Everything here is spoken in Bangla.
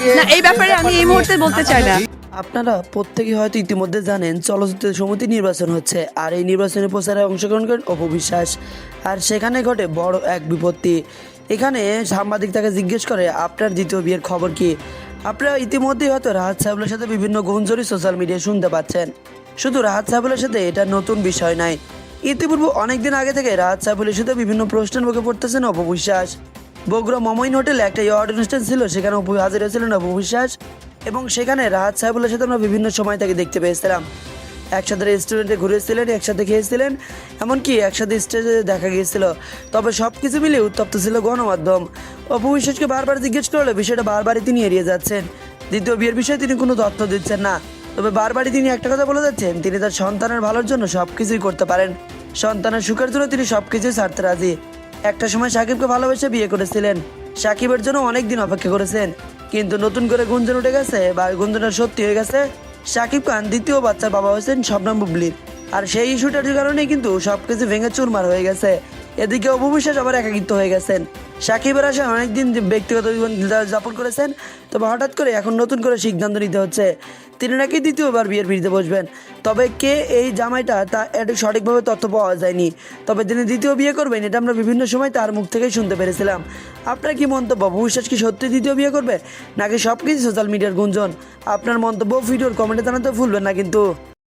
না, এই ব্যাপারে আমি এই মুহূর্তে বলতে চাই না। আপনারা প্রত্যেকেই হয়তো ইতিমধ্যে জানেন চলচ্চিত্র সমিতি নির্বাচন হচ্ছে, আর এই নির্বাচনী প্রচারে অংশগ্রহণ করেন অপু বিশ্বাস। আর সেখানে ঘটে বড় এক বিপত্তি। এখানে সাংবাদিক তাকে জিজ্ঞেস করে আপনার দ্বিতীয় বিয়ের খবর কি। আপনারা ইতিমধ্যেই হয়তো রাহাত সাহেবের সাথে বিভিন্ন গুঞ্জনই সোশ্যাল মিডিয়ায় শুনতে পাচ্ছেন। শুধু রাহাত সাহেবের সাথে এটা নতুন বিষয় নয়, ইতিপূর্বে অনেকদিন আগে থেকে রাহাত সাহেবের সাথে বিভিন্ন প্রশ্নের মুখে পড়তেছেন অপু বিশ্বাস। বগুড়া মমইন হোটেলে একটা অ্যাওয়ার্ড অনুষ্ঠান ছিল, সেখানে অপু হাজির হয়েছিলেন অপু বিশ্বাস, এবং সেখানে রাহাত সাহেবুল্লার সাথে আমরা বিভিন্ন সময় তাকে দেখতে পেয়েছিলাম। একসাথে রেস্টুরেন্টে ঘুরেছিলেন, একসাথে খেয়েছিলেন, এমনকি একসাথে স্টেজে দেখা গিয়েছিল। তবে সব কিছু মিলিয়ে উত্তপ্ত ছিল গণমাধ্যম। অপু বিশ্বাসকে বারবার জিজ্ঞেস করলে বিষয়টা বারবারই তিনি এড়িয়ে যাচ্ছেন। দ্বিতীয় বিয়ের বিষয়ে তিনি কোনো তথ্য দিচ্ছেন না। তবে বারবারই তিনি একটা কথা বলে যাচ্ছেন, তিনি তার সন্তানের ভালোর জন্য সব কিছুই করতে পারেন, সন্তানের সুখের জন্য তিনি সব কিছুই ছাড়তে রাজি। একটা সময় সাকিবকে ভালোবেসে বিয়ে করেছিলেন, সাকিবের জন্য অনেক দিন অপেক্ষা করেছেন, কিন্তু নতুন করে গুঞ্জন উঠে গেছে বা গুঞ্জনটা সত্যি হয়ে গেছে। সাকিব খান দ্বিতীয় বাচ্চার বাবা হয়েছেন শবনম বুবলির, আর সেই ইস্যুটার কারণেই কিন্তু সবকিছু ভেঙে চুরমার হয়ে গেছে। এদিকে অপু বিশ্বাস আবার একাকিত্ব হয়ে গেছেন। সাকিবের আশায় অনেকদিন ব্যক্তিগত জীবন যাপন করেছেন, তবে হঠাৎ করে এখন নতুন করে সিদ্ধান্ত নিতে হচ্ছে তিনি নাকি দ্বিতীয়বার বিয়ের পিড়িতে বসবেন। তবে কে এই জামাইটা তা এটা সঠিকভাবে তথ্য পাওয়া যায়নি। তবে তিনি দ্বিতীয় বিয়ে করবেন এটা আমরা বিভিন্ন সময় তার মুখ থেকেই শুনতে পেরেছিলাম। আপনার কি মন্তব্য? অপু বিশ্বাস কি সত্যি দ্বিতীয় বিয়ে করবে, নাকি সব কিছু সোশ্যাল মিডিয়ার গুঞ্জন? আপনার মন্তব্য ভিডিওর কমেন্টে জানাতে ভুলবেন না কিন্তু।